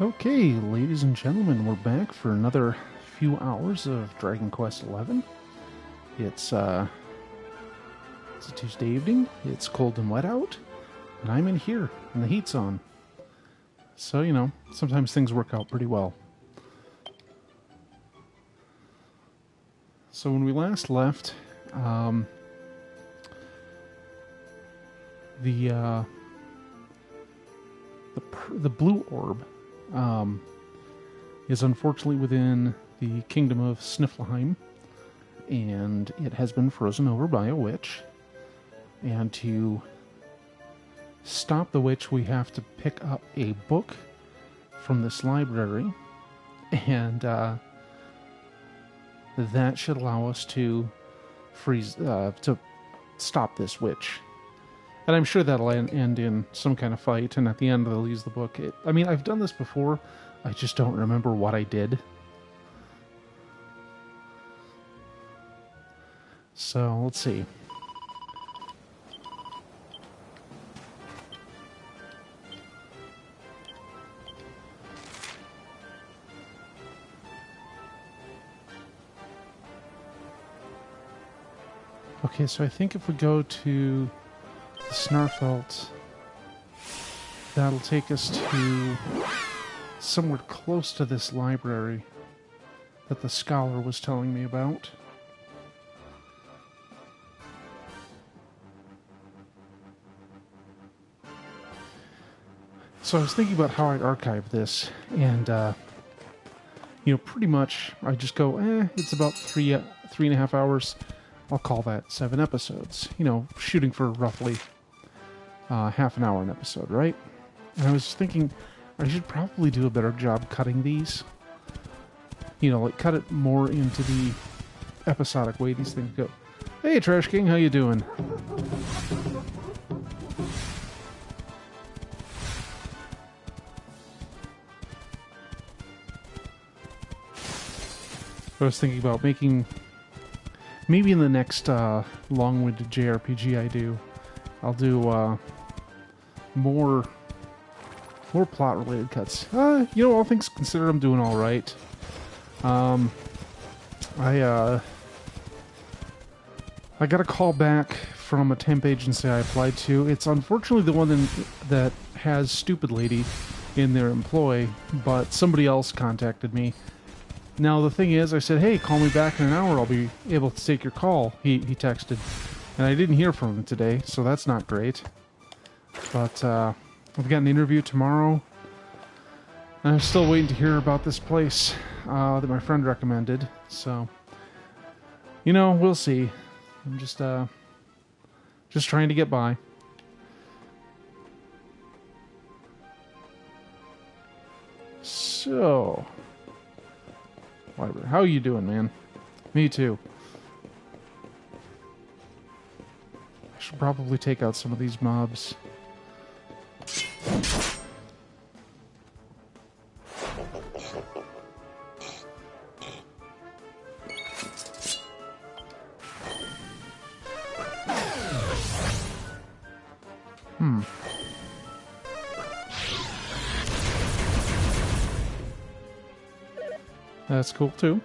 Okay, ladies and gentlemen, we're back for another few hours of Dragon Quest XI. It's a Tuesday evening, it's cold and wet out, and I'm in here, and the heat's on. So, you know, sometimes things work out pretty well. So when we last left, the blue orb is unfortunately within the kingdom of Sniflheim, and it has been frozen over by a witch. And to stop the witch, we have to pick up a book from this library, and that should allow us to to stop this witch. And I'm sure that'll end in some kind of fight, and at the end they'll use the book. I mean, I've done this before, I just don't remember what I did. So, let's see. Okay, so I think if we go to the Snarfelt, that'll take us to somewhere close to this library that the scholar was telling me about. So I was thinking about how I'd archive this, and pretty much I just go, it's about 3.5 hours. I'll call that 7 episodes. You know, shooting for roughly half an hour an episode, right? And I was thinking I should probably do a better job cutting these. You know, like cut it more into the episodic way these things go. Hey, Trash King, how you doing? I was thinking about making... Maybe in the next long-winded JRPG I do, I'll do more plot-related cuts. All things considered, I'm doing all right. I got a call back from a temp agency I applied to. It's unfortunately the one that has Stupid Lady in their employ, but somebody else contacted me. Now, the thing is, I said, hey, call me back in an hour. I'll be able to take your call, he texted. And I didn't hear from him today, so that's not great. But I've got an interview tomorrow. And I'm still waiting to hear about this place that my friend recommended. So, we'll see. I'm just trying to get by. So... How you doing, man? Me too. I should probably take out some of these mobs. That's cool, too.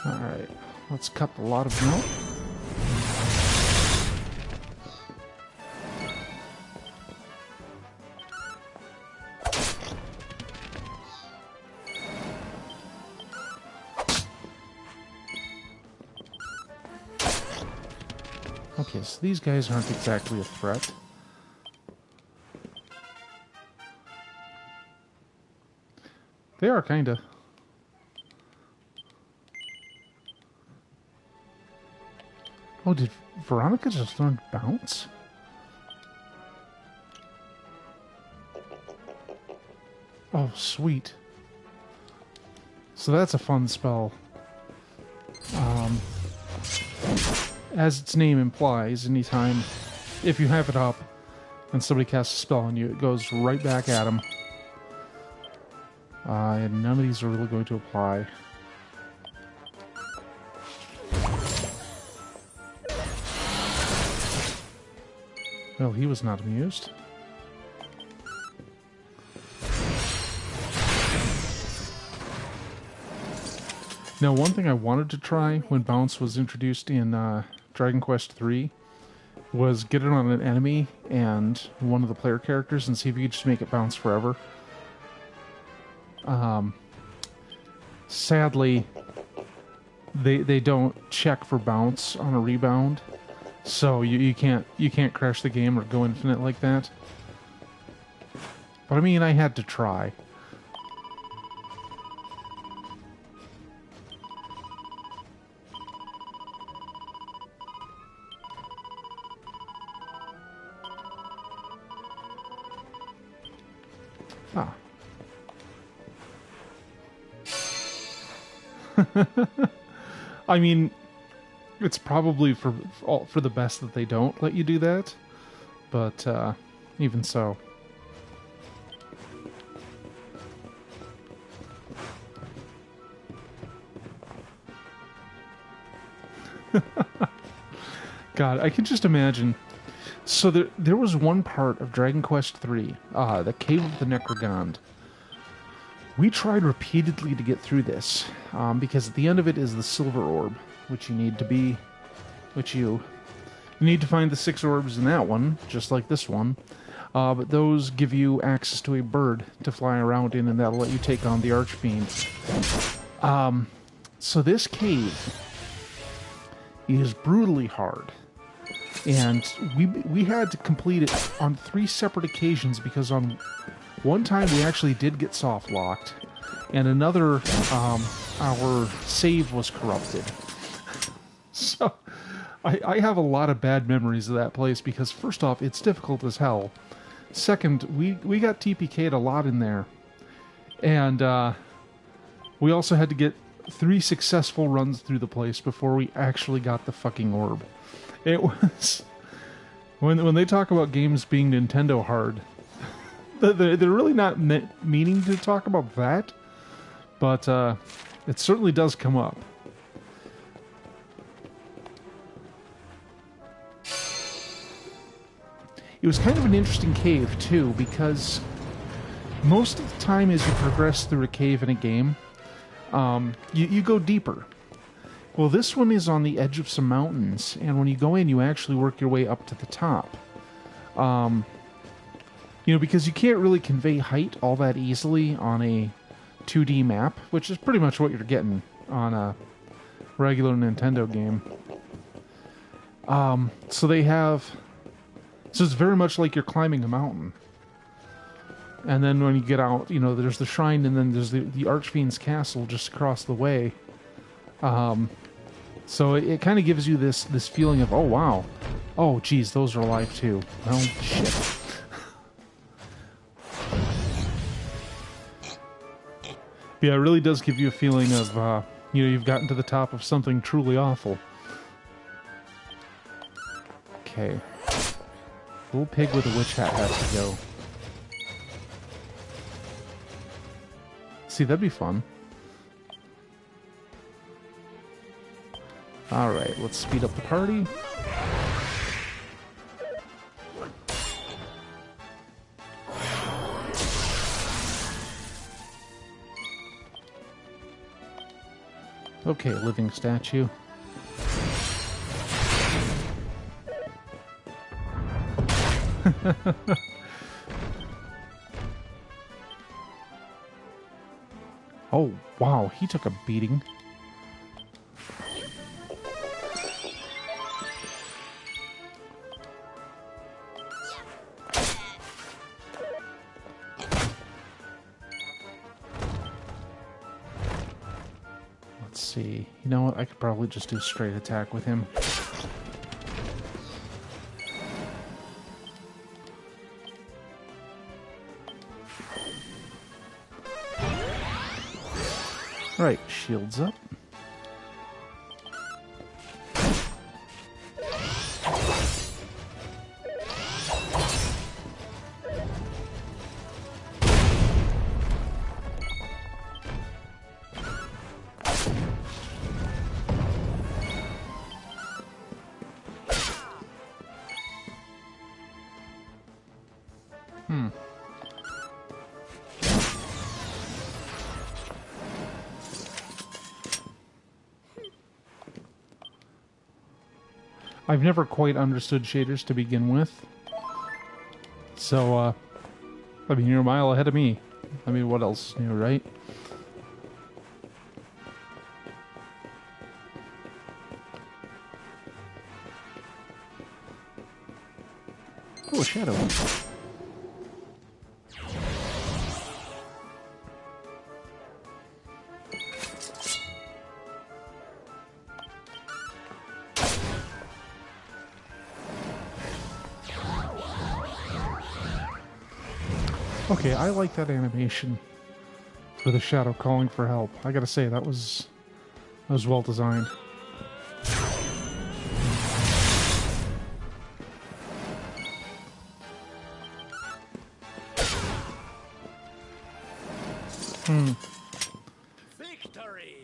Alright, let's cut a lot of milk. Okay, so these guys aren't exactly a threat. They are, kinda. Oh, did Veronica just learn Bounce? Oh, sweet. So that's a fun spell. As its name implies, anytime, if you have it up and somebody casts a spell on you, it goes right back at them. And none of these are really going to apply. Well, he was not amused. Now, one thing I wanted to try when bounce was introduced in Dragon Quest III was get it on an enemy and one of the player characters and see if you could just make it bounce forever. Sadly, they don't check for bounce on a rebound, so you can't crash the game or go infinite like that. But I mean, I had to try. Ah. I mean, it's probably for the best that they don't let you do that, but even so. God, I can just imagine. So there was one part of Dragon Quest III, the Cave of the Necrogond. We tried repeatedly to get through this, because at the end of it is the Silver Orb, which you need to find the 6 orbs in that one, just like this one. But those give you access to a bird to fly around in, and that'll let you take on the Archfiend. So this cave is brutally hard. And we had to complete it on 3 separate occasions because on one time we actually did get soft locked, and another our save was corrupted. So I have a lot of bad memories of that place because first off, it's difficult as hell. Second, we got TPK'd a lot in there, and we also had to get 3 successful runs through the place before we actually got the fucking orb. It was... When they talk about games being Nintendo hard, they're really not meaning to talk about that, but it certainly does come up. It was kind of an interesting cave, too, because most of the time as you progress through a cave in a game, you go deeper. Well, this one is on the edge of some mountains, and when you go in, you actually work your way up to the top. Because you can't really convey height all that easily on a 2D map, which is pretty much what you're getting on a regular Nintendo game. So it's very much like you're climbing a mountain. And then when you get out, there's the shrine, and then there's the Archfiend's castle just across the way. So it kind of gives you this feeling of, oh, wow. Oh, geez, those are alive, too. Well, shit. Yeah, it really does give you a feeling of, you've gotten to the top of something truly awful. Okay. Little pig with a witch hat has to go. See, that'd be fun. Alright, let's speed up the party. Okay, living statue. Oh, wow, he took a beating. Let's see. You know what? I could probably just do straight attack with him. Right, shields up. I've never quite understood shaders to begin with. So, I mean, you're a mile ahead of me. I mean, what else new, right? Oh, a shadow. Okay, I like that animation for the shadow calling for help. I gotta say, that was well designed. Victory!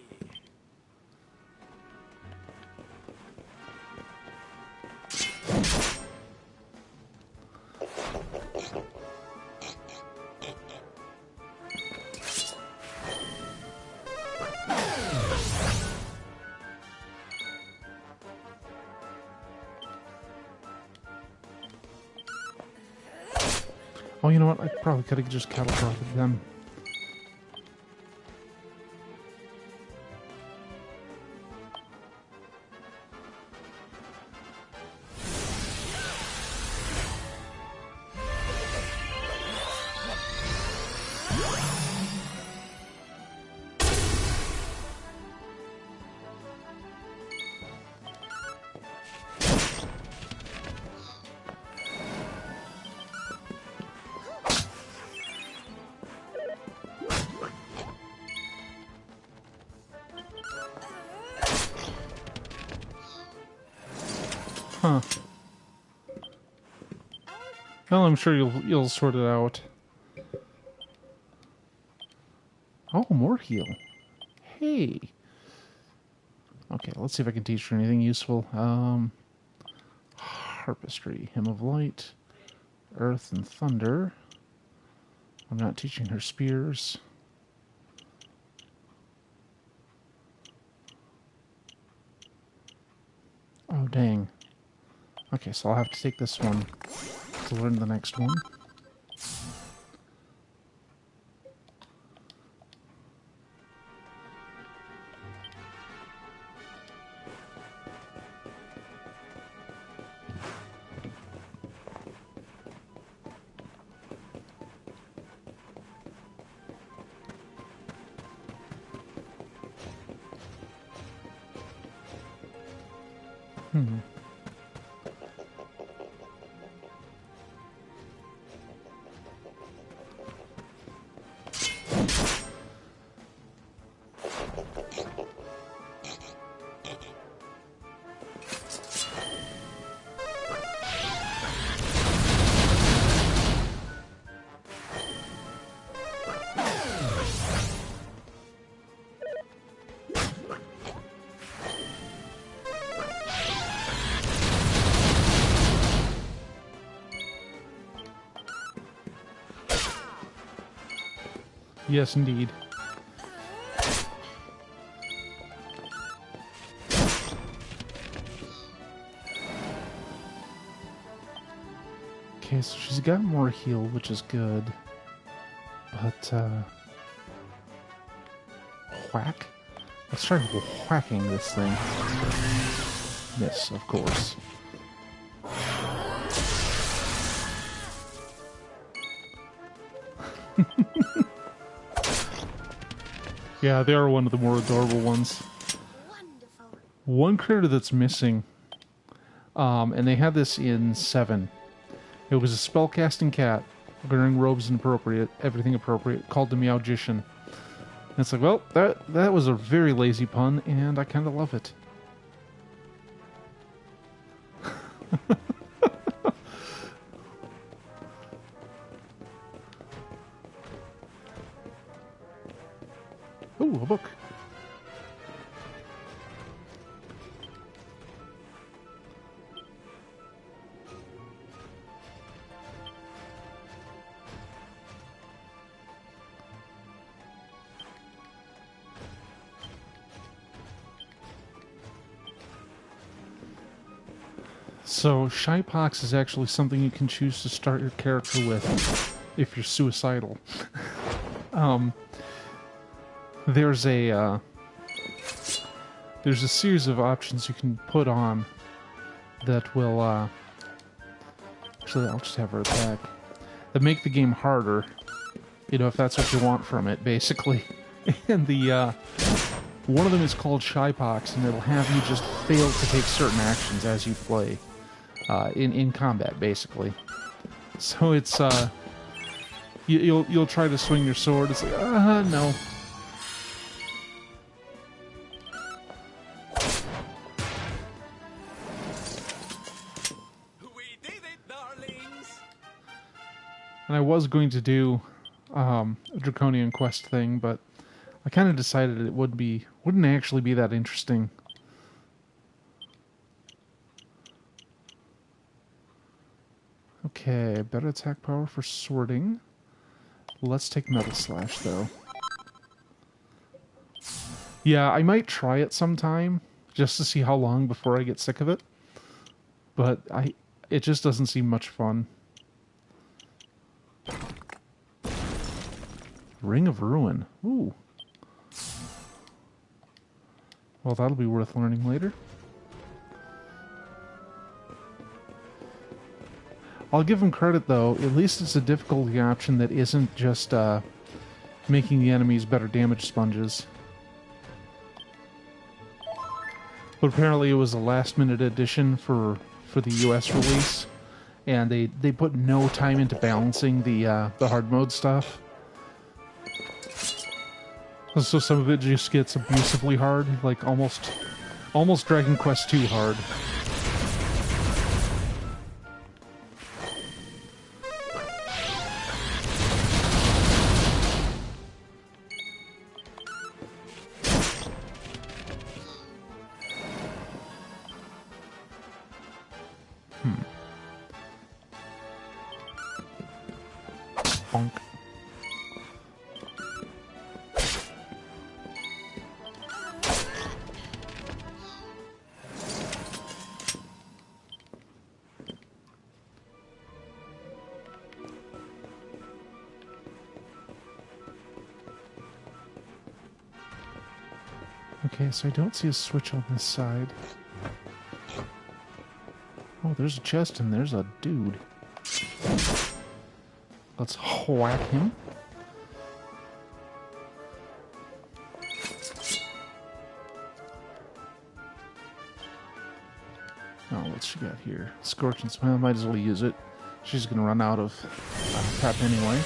Oh, you know what? I probably could have just catapulted them. Huh. Well, I'm sure you'll sort it out. Oh, more heal. Hey. Okay, let's see if I can teach her anything useful. Harpistry, Hymn of Light, Earth and Thunder. I'm not teaching her spears. Oh, dang. Okay, so I'll have to take this one to learn the next one. Yes, indeed. Okay, so she's got more heal, which is good. But, whack? Let's try whacking this thing. Miss, of course. Yeah, they are one of the more adorable ones. Wonderful. One critter that's missing, and they had this in 7. It was a spellcasting cat, wearing robes inappropriate, everything appropriate, called the Meowgician. And it's like, well, that was a very lazy pun, and I kind of love it. Ooh, a book. So, Shy Pox is actually something you can choose to start your character with if you're suicidal. There's a series of options you can put on that will, actually, I'll just have her attack, that make the game harder, you know, if that's what you want from it, basically. And one of them is called Shy Pox, and it'll have you just fail to take certain actions as you play, in combat, basically. So it's, you'll try to swing your sword, it's like, no. And I was going to do a Draconian Quest thing, but I kind of decided it wouldn't actually be that interesting. Okay, better attack power for sorting. Let's take Metal Slash, though. Yeah, I might try it sometime, just to see how long before I get sick of it. But it just doesn't seem much fun. Ring of Ruin. Ooh. Well, that'll be worth learning later. I'll give him credit, though. At least it's a difficulty option that isn't just making the enemies better damage sponges. But apparently it was a last-minute addition for the US release, and they put no time into balancing the hard mode stuff. So some of it just gets abusively hard, like almost Dragon Quest II hard. Bonk. Okay, so I don't see a switch on this side. Oh, there's a chest and there's a dude. Let's whack him. Oh, what's she got here? Scorching Smile, might as well use it. She's gonna run out of pep anyway.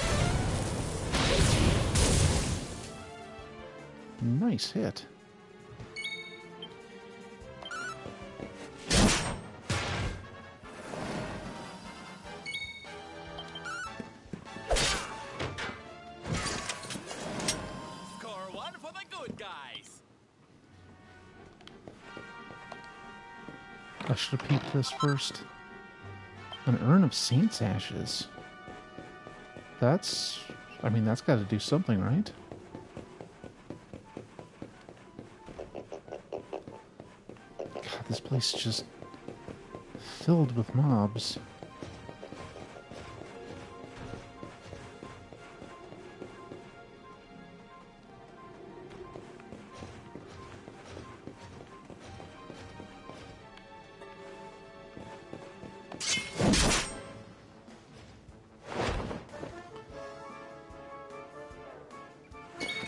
Nice hit. I should have peeped this first. An urn of Saint's Ashes. That's got to do something, right? God, this place is just filled with mobs.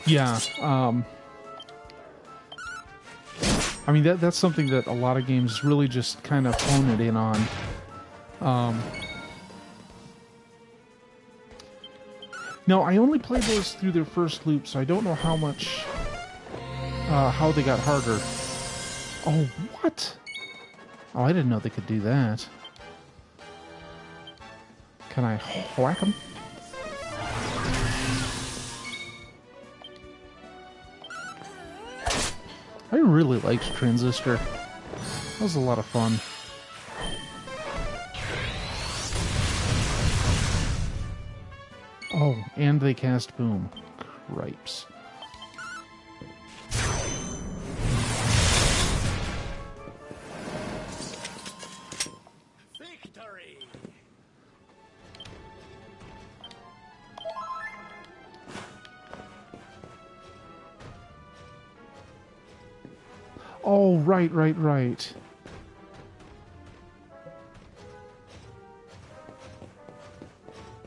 Yeah, I mean, that's something that a lot of games really just kind of hone it in on. No, I only played those through their first loop, so I don't know how much, how they got harder. Oh, what? Oh, I didn't know they could do that. Can I whack them? I really liked Transistor. That was a lot of fun. Oh, and they cast Boom. Cripes. Oh, right, right, right.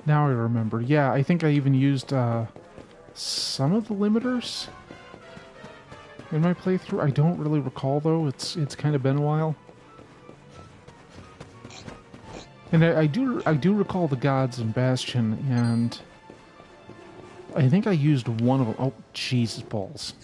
Now I remember. Yeah, I think I even used some of the limiters in my playthrough. I don't really recall though. It's kind of been a while. And I do recall the gods in Bastion, and I think I used one of them. Oh, Jesus balls!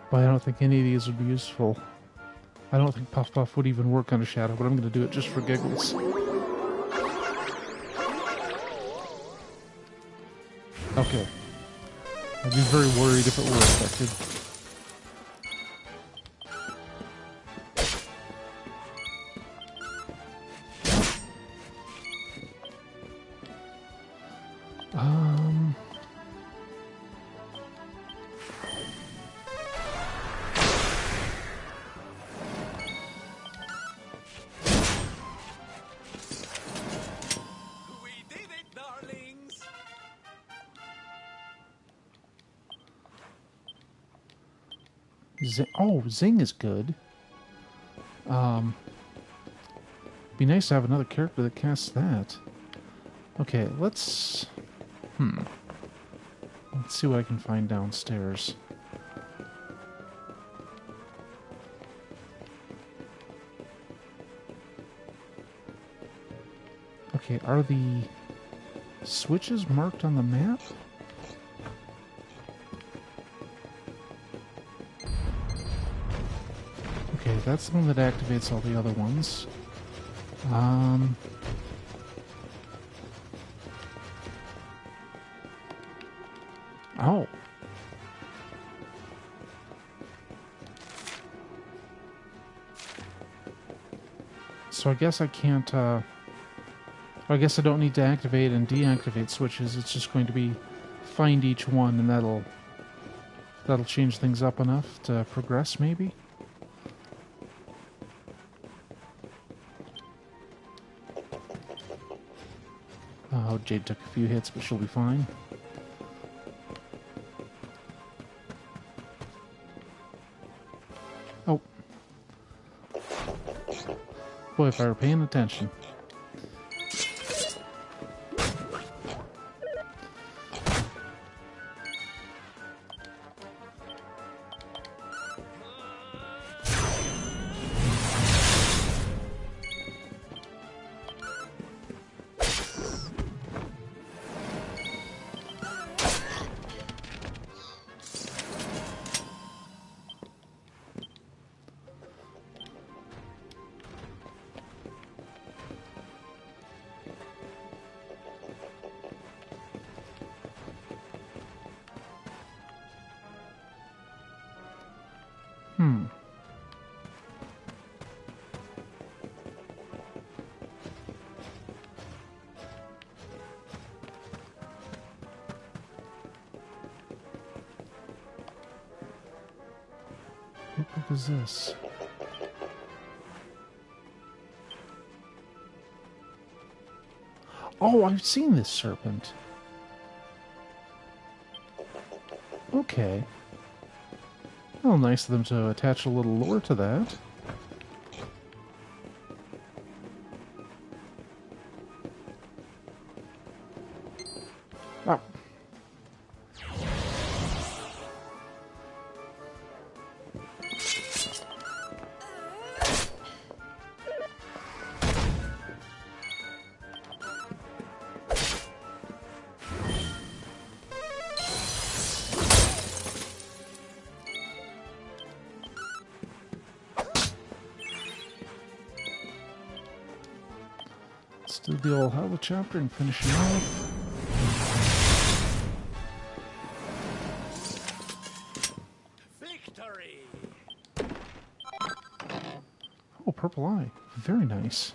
But I don't think any of these would be useful. I don't think Puff Puff would even work on a shadow, but I'm going to do it just for giggles. Okay. I'd be very worried if it were affected. We did it, darlings! Zing is good. Be nice to have another character that casts that. Okay, let's see what I can find downstairs. Okay, are the switches marked on the map? Okay, that's the one that activates all the other ones. Oh. So I guess I can't, I guess I don't need to activate and deactivate switches. It's just going to be find each one, and that'll change things up enough to progress, maybe? Oh, Jade took a few hits, but she'll be fine. Oh. Boy, if I were paying attention. What book is this? Oh, I've seen this serpent. Okay. Well, nice of them to attach a little lore to that. Oh. Let's do the old Hella chapter and finish it off. Victory! Oh, purple eye. Very nice.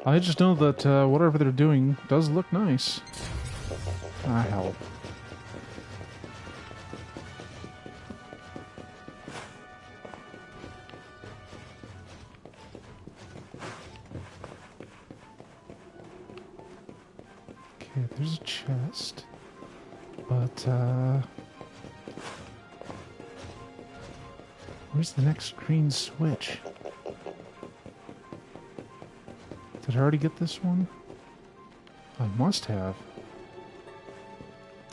I just know that whatever they're doing does look nice. Ah, hell. Okay, there's a chest. But, where's the next green switch? Did I already get this one? I must have.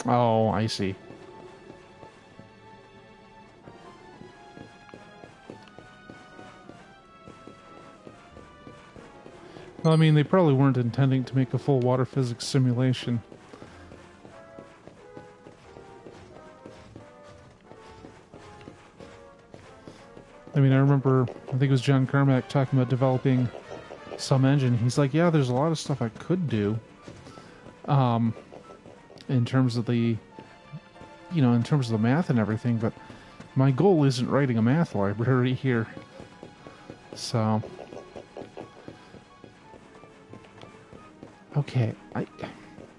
Oh, I see. Well, I mean, they probably weren't intending to make a full water physics simulation. I mean, I remember, I think it was John Carmack talking about developing some engine. He's like, yeah, there's a lot of stuff I could do. In terms of the, you know, in terms of the math and everything, but my goal isn't writing a math library here. So, okay,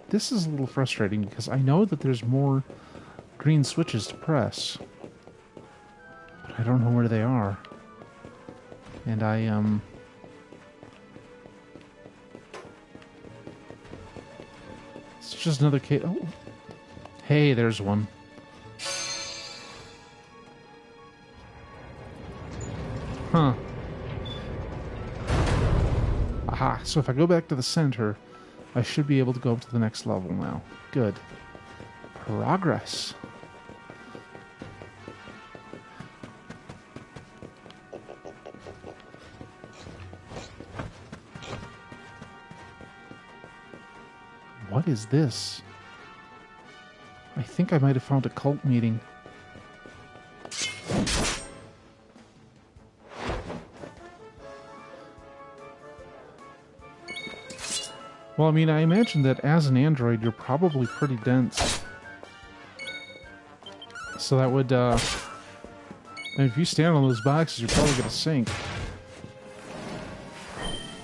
this is a little frustrating because I know that there's more green switches to press, but I don't know where they are. And it's just another case. Oh, hey, there's one. Huh. Aha, so if I go back to the center, I should be able to go up to the next level now. Good. Progress. What is this? I think I might have found a cult meeting. Well, I mean, I imagine that as an android, you're probably pretty dense. So that would, and if you stand on those boxes, you're probably going to sink.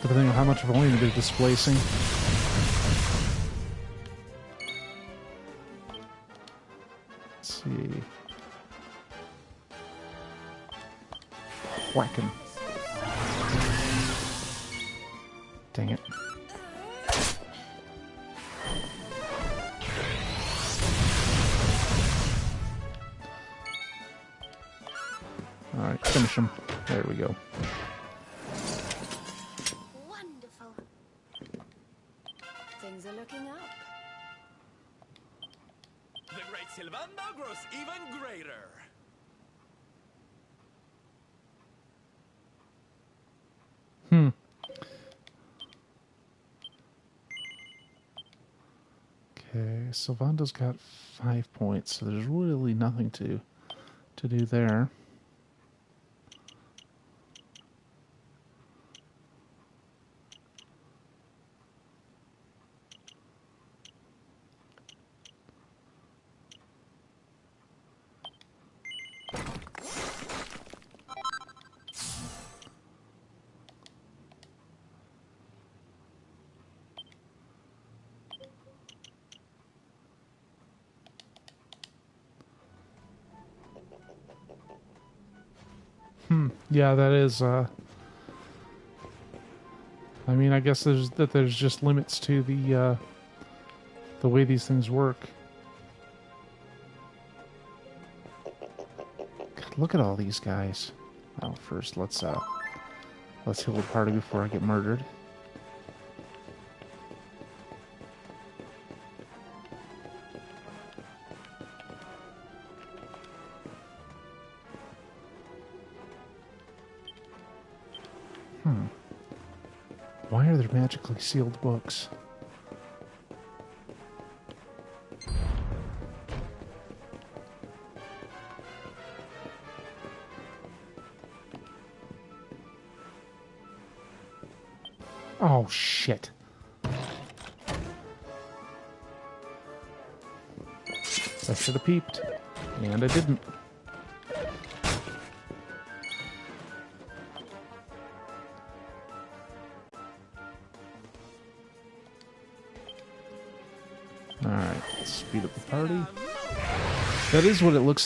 Depending on how much volume they're displacing. Let's see. Whacking. Dang it. Alright, finish him. There we go. Wonderful. Things are looking up. The great Sylvanda grows even greater. Okay, Sylvanda's got 5 points, so there's really nothing to do there. Yeah, that is, I mean, I guess there's just limits to the way these things work. God, look at all these guys. Oh, first let's heal the party before I get murdered. Why are there magically sealed books? Oh, shit. I should have peeped. And I didn't. speed up the party. That is what it looks